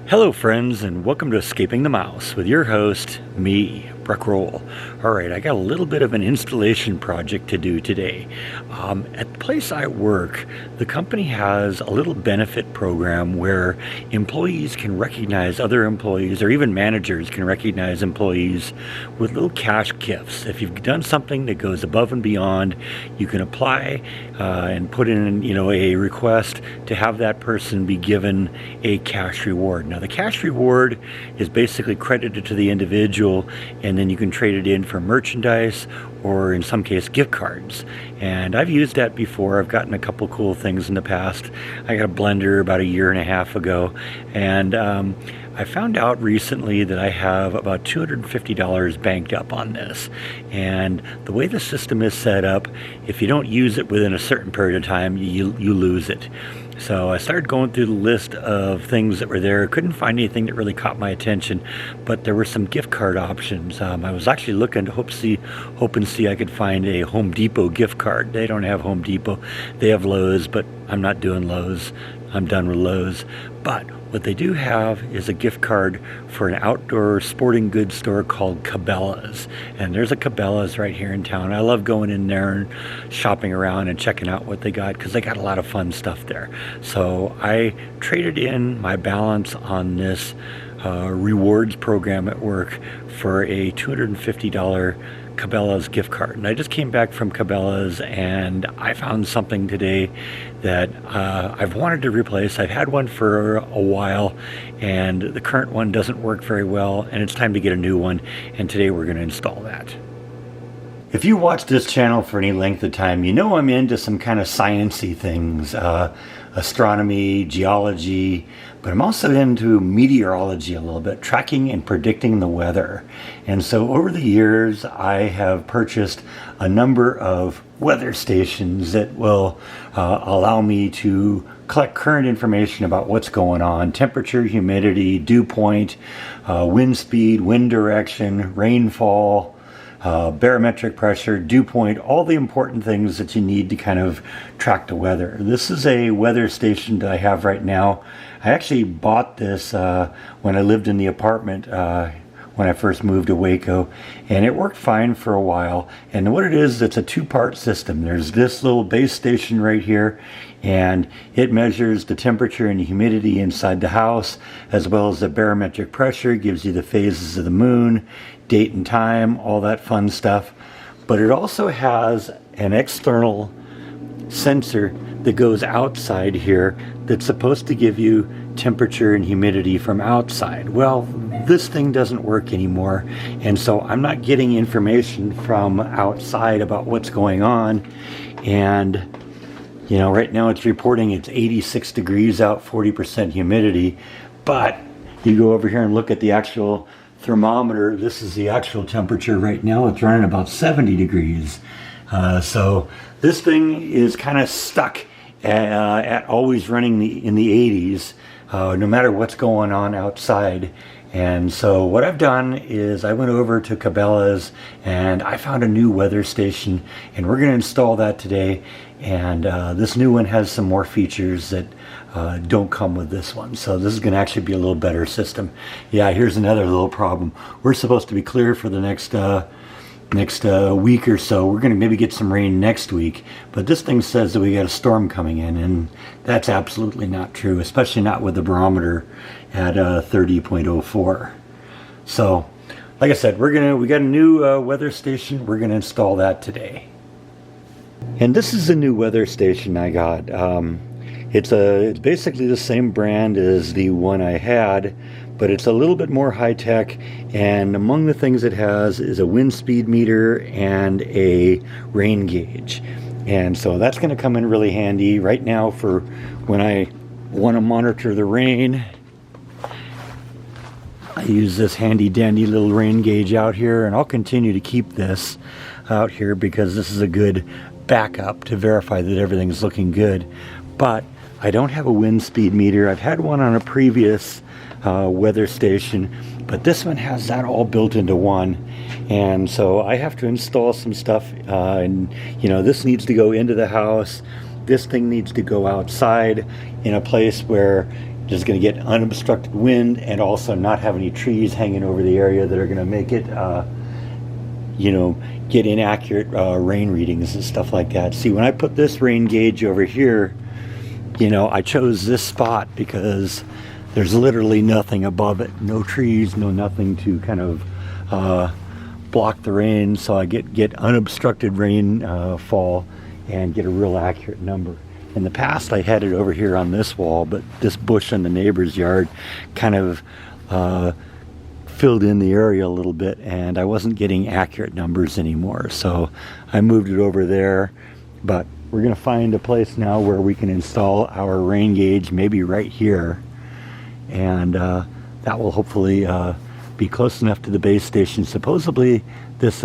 Hello friends, and welcome to Escaping the Mouse with your host, me, Breck Roll. Alright, I got a little bit of an installation project to do today. At the place I work, the company has a little benefit program where employees can recognize other employees, or even managers can recognize employees with little cash gifts. If you've done something that goes above and beyond, you can apply and put in a request to have that person be given a cash reward. Now the cash reward is basically credited to the individual, and then you can trade it in for merchandise or in some case gift cards. And I've used that before. I've gotten a couple cool things in the past. I got a blender about a year and a half ago, and I found out recently that I have about $250 banked up on this. And the way the system is set up, if you don't use it within a certain period of time, you lose it. So I started going through the list of things that were there. Couldn't find anything that really caught my attention, but there were some gift card options. I was actually looking to hope and see I could find a Home Depot gift card. They don't have Home Depot. They have Lowe's, but I'm not doing Lowe's. I'm done with Lowe's. But what they do have is a gift card for an outdoor sporting goods store called Cabela's. And there's a Cabela's right here in town. I love going in there and shopping around and checking out what they got because they got a lot of fun stuff there. So I traded in my balance on this rewards program at work for a $250 Cabela's gift card. And I just came back from Cabela's and I found something today that I've wanted to replace. I've had one for a while and the current one doesn't work very well, and it's time to get a new one, and today we're going to install that. If you watch this channel for any length of time, you know I'm into some kind of sciencey things, astronomy, geology, but I'm also into meteorology a little bit, tracking and predicting the weather. And so over the years, I have purchased a number of weather stations that will allow me to collect current information about what's going on: temperature, humidity, dew point, wind speed, wind direction, rainfall, barometric pressure, dew point, all the important things that you need to kind of track the weather. This is a weather station that I have right now. I actually bought this when I lived in the apartment when I first moved to Waco, and it worked fine for a while. And what it is, it's a two-part system. There's this little base station right here, and it measures the temperature and humidity inside the house, as well as the barometric pressure. It gives you the phases of the moon, date and time, all that fun stuff. But it also has an external sensor that goes outside here that's supposed to give you temperature and humidity from outside. Well, this thing doesn't work anymore, and so I'm not getting information from outside about what's going on. And right now it's reporting it's 86 degrees out, 40% humidity, but you go over here and look at the actual thermometer. This is the actual temperature right now. It's running about 70 degrees. So this thing is kind of stuck at always running in the 80s, no matter what's going on outside. And so what I've done is I went over to Cabela's and I found a new weather station, and we're going to install that today. And this new one has some more features that don't come with this one. So this is going to actually be a little better system. Yeah, here's another little problem. We're supposed to be clear for the next week or so. We're going to maybe get some rain next week, but this thing says that we got a storm coming in, and that's absolutely not true, especially not with the barometer at 30.04. So like I said, we got a new weather station. We're going to install that today. And this is a new weather station I got. It's basically the same brand as the one I had, but it's a little bit more high-tech, and among the things it has is a wind speed meter and a rain gauge. And so that's going to come in really handy right now for when I want to monitor the rain. I use this handy-dandy little rain gauge out here, and I'll continue to keep this out here because this is a good backup to verify that everything's looking good. But I don't have a wind speed meter. I've had one on a previous weather station, but this one has that all built into one, and so I have to install some stuff, and this needs to go into the house. This thing needs to go outside in a place where Just going to get unobstructed wind and also not have any trees hanging over the area that are going to make it, get inaccurate rain readings and stuff like that. See, when I put this rain gauge over here, I chose this spot because there's literally nothing above it. No trees, no nothing to kind of block the rain, so I get unobstructed rain fall and get a real accurate number. In the past, I had it over here on this wall, but this bush in the neighbor's yard kind of filled in the area a little bit, and I wasn't getting accurate numbers anymore. So I moved it over there, but we're going to find a place now where we can install our rain gauge, maybe right here, and that will hopefully be close enough to the base station. Supposedly, this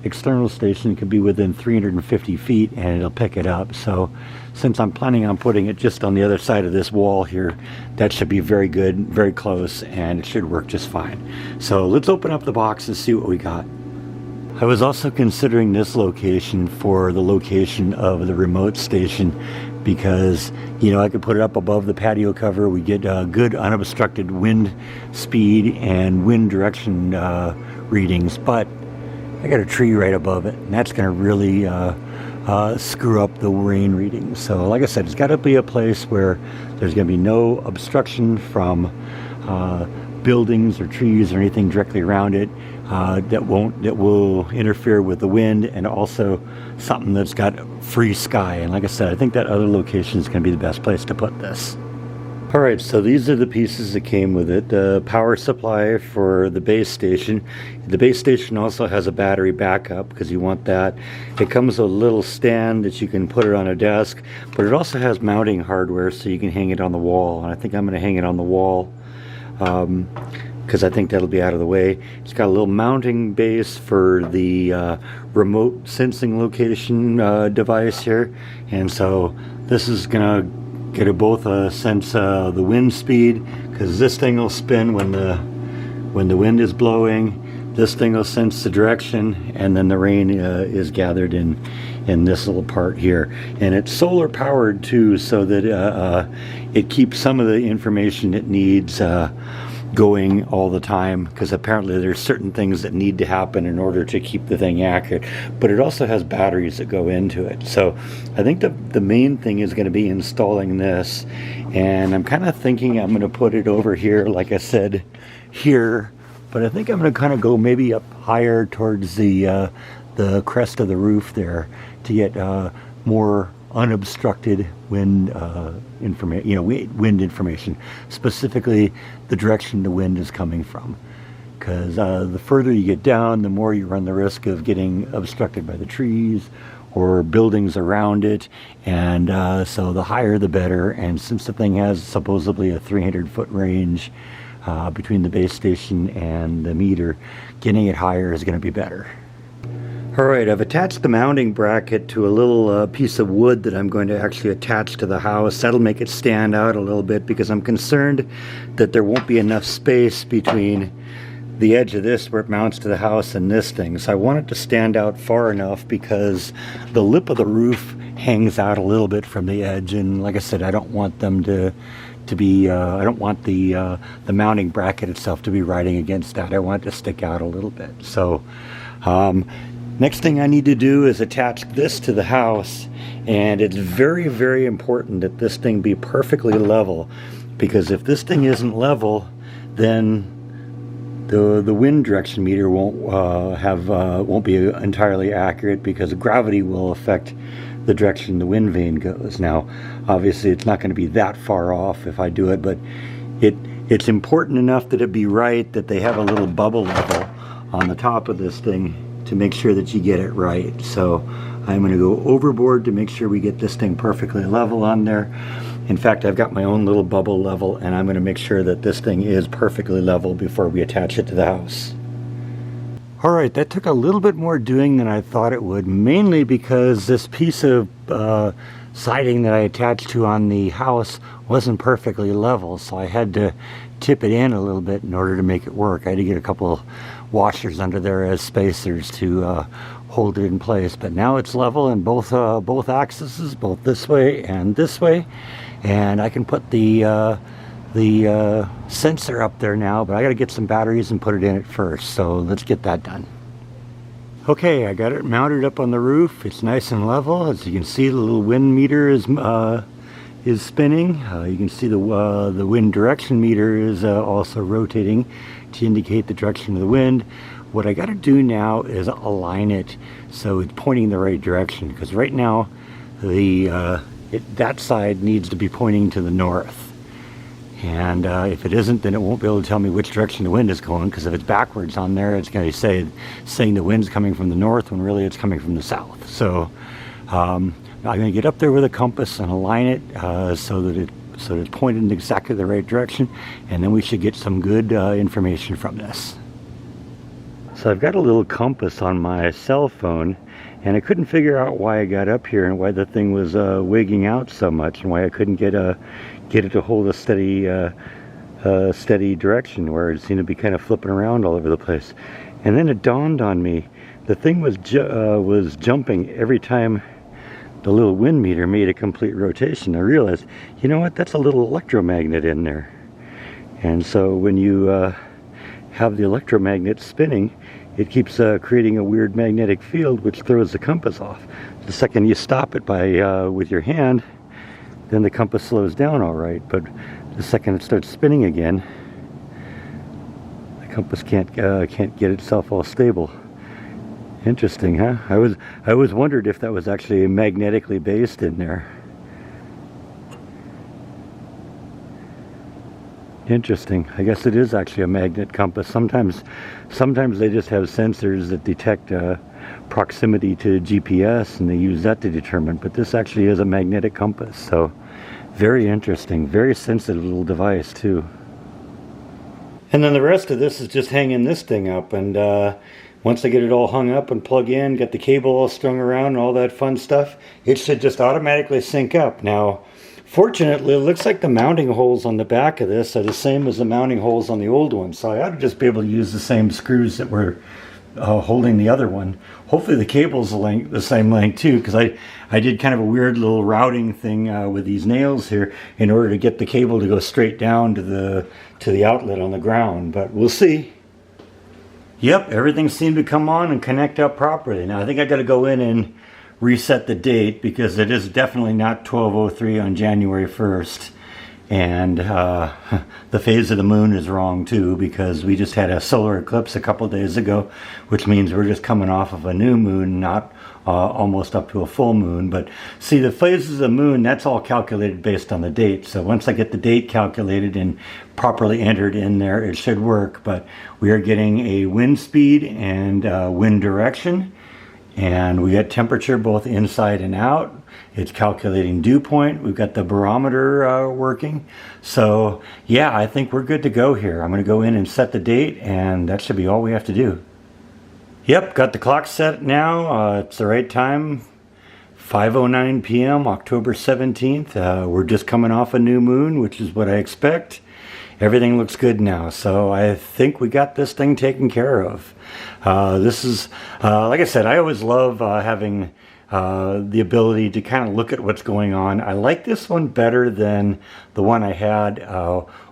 external station could be within 350 feet and it'll pick it up. So since I'm planning on putting it just on the other side of this wall here, that should be very good, very close, and it should work just fine. So let's open up the box and see what we got. I was also considering this location for the location of the remote station because, I could put it up above the patio cover. We get good unobstructed wind speed and wind direction readings, but I got a tree right above it, and that's going to really screw up the rain readings. So like I said, it's got to be a place where there's going to be no obstruction from buildings or trees or anything directly around it that will interfere with the wind, and also something that's got free sky. And like I said, I think that other location is going to be the best place to put this. Alright, so these are the pieces that came with it. The power supply for the base station. The base station also has a battery backup because you want that. It comes with a little stand that you can put it on a desk, but it also has mounting hardware so you can hang it on the wall. And I think I'm going to hang it on the wall because I think that'll be out of the way. It's got a little mounting base for the remote sensing location device here. And so this is going to get it both sense the wind speed, because this thing will spin when the wind is blowing. This thing will sense the direction, and then the rain is gathered in this little part here. And it's solar powered too, so that it keeps some of the information it needs going all the time, because apparently there's certain things that need to happen in order to keep the thing accurate. But it also has batteries that go into it. So I think the main thing is going to be installing this, and I'm kind of thinking I'm going to put it over here, like I said, here, but I think I'm going to kind of go maybe up higher towards the crest of the roof there to get more unobstructed wind information, wind information, specifically the direction the wind is coming from. Because the further you get down, the more you run the risk of getting obstructed by the trees or buildings around it, and so the higher the better. And since the thing has supposedly a 300-foot range between the base station and the meter, getting it higher is going to be better. Alright, I've attached the mounting bracket to a little piece of wood that I'm going to actually attach to the house. That'll make it stand out a little bit, because I'm concerned that there won't be enough space between the edge of this where it mounts to the house and this thing. So I want it to stand out far enough, because the lip of the roof hangs out a little bit from the edge, and like I said, I don't want them to be I don't want the mounting bracket itself to be riding against that. I want it to stick out a little bit. So next thing I need to do is attach this to the house, and it's very, very important that this thing be perfectly level, because if this thing isn't level, then the wind direction meter won't be entirely accurate, because gravity will affect the direction the wind vane goes. Now, obviously, it's not going to be that far off if I do it, but it's important enough that it be right, that they have a little bubble level on the top of this thing to make sure that you get it right. So I'm going to go overboard to make sure we get this thing perfectly level on there. In fact, I've got my own little bubble level, and I'm going to make sure that this thing is perfectly level before we attach it to the house. Alright, that took a little bit more doing than I thought it would, mainly because this piece of siding that I attached to on the house wasn't perfectly level, so I had to tip it in a little bit in order to make it work. I had to get a couple of washers under there as spacers to hold it in place, but now it's level in both axes, both this way, and I can put the the sensor up there now, but I got to get some batteries and put it in it first. So let's get that done. Okay, I got it mounted up on the roof. It's nice and level. As you can see, the little wind meter is spinning. You can see the wind direction meter is also rotating to indicate the direction of the wind. What I got to do now is align it so it's pointing the right direction, because right now that side needs to be pointing to the north. And if it isn't, then it won't be able to tell me which direction the wind is going, because if it's backwards on there, it's going to be saying the wind's coming from the north when really it's coming from the south. So I'm going to get up there with a compass and align it so that it's pointed in exactly the right direction, and then we should get some good information from this. So I've got a little compass on my cell phone, and I couldn't figure out why I got up here and why the thing was wigging out so much, and why I couldn't get it to hold a steady direction, where it seemed to be kind of flipping around all over the place. And then it dawned on me, the thing was jumping every time the little wind meter made a complete rotation. I realized, you know what, that's a little electromagnet in there. And so when you have the electromagnet spinning, it keeps creating a weird magnetic field, which throws the compass off. The second you stop it with your hand, then the compass slows down all right. But the second it starts spinning again, the compass can't get itself all stable. Interesting, huh? I always wondered if that was actually magnetically based in there. Interesting. I guess it is actually a magnet compass. Sometimes they just have sensors that detect proximity to GPS, and they use that to determine. But this actually is a magnetic compass. So very interesting. Very sensitive little device too. And then the rest of this is just hanging this thing up. And once I get it all hung up and plug in, get the cable all strung around and all that fun stuff, it should just automatically sync up. Now, fortunately, it looks like the mounting holes on the back of this are the same as the mounting holes on the old one, so I ought to just be able to use the same screws that were holding the other one. Hopefully the cable's the same length too, because I did kind of a weird little routing thing with these nails here in order to get the cable to go straight down to the outlet on the ground, but we'll see. Yep, everything seemed to come on and connect up properly. Now I think I got to go in and reset the date, because it is definitely not 12:03 on January 1st, and the phase of the moon is wrong too, because we just had a solar eclipse a couple days ago, which means we're just coming off of a new moon, not almost up to a full moon. But see, the phases of the moon, that's all calculated based on the date. So once I get the date calculated and properly entered in there, it should work. But we are getting a wind speed and wind direction. And we got temperature both inside and out. It's calculating dew point. We've got the barometer working. So yeah, I think we're good to go here. I'm going to go in and set the date, and that should be all we have to do. Yep, got the clock set now. It's the right time. 5:09 p.m. October 17th. We're just coming off a new moon, which is what I expect. Everything looks good now, so I think we got this thing taken care of. This is, like I said, I always love having the ability to kind of look at what's going on. I like this one better than the one I had.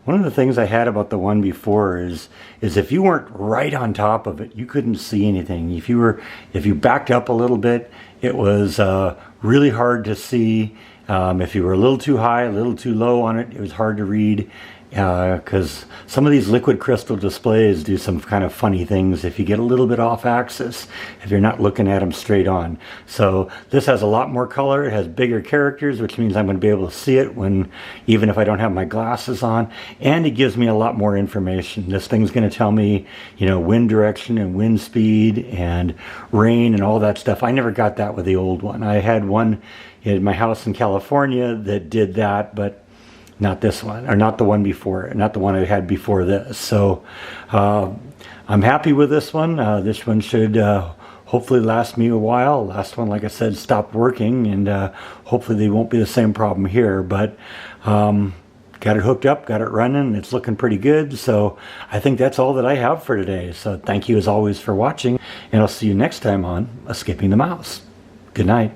One of the things I had about the one before is if you weren't right on top of it, you couldn't see anything. If you backed up a little bit, it was really hard to see. If you were a little too high, a little too low on it, it was hard to read. Because some of these liquid crystal displays do some kind of funny things if you get a little bit off axis, if you're not looking at them straight on. So this has a lot more color. It has bigger characters, which means I'm going to be able to see it even if I don't have my glasses on. And it gives me a lot more information. This thing's going to tell me, wind direction and wind speed and rain and all that stuff. I never got that with the old one. I had one in my house in California that did that, but not this one, or not the one before, not the one I had before this. So I'm happy with this one. This one should hopefully last me a while. Last one, like I said, stopped working, and hopefully they won't be the same problem here. But got it hooked up, got it running. It's looking pretty good. So I think that's all that I have for today. So thank you as always for watching, and I'll see you next time on Escaping the Mouse. Good night.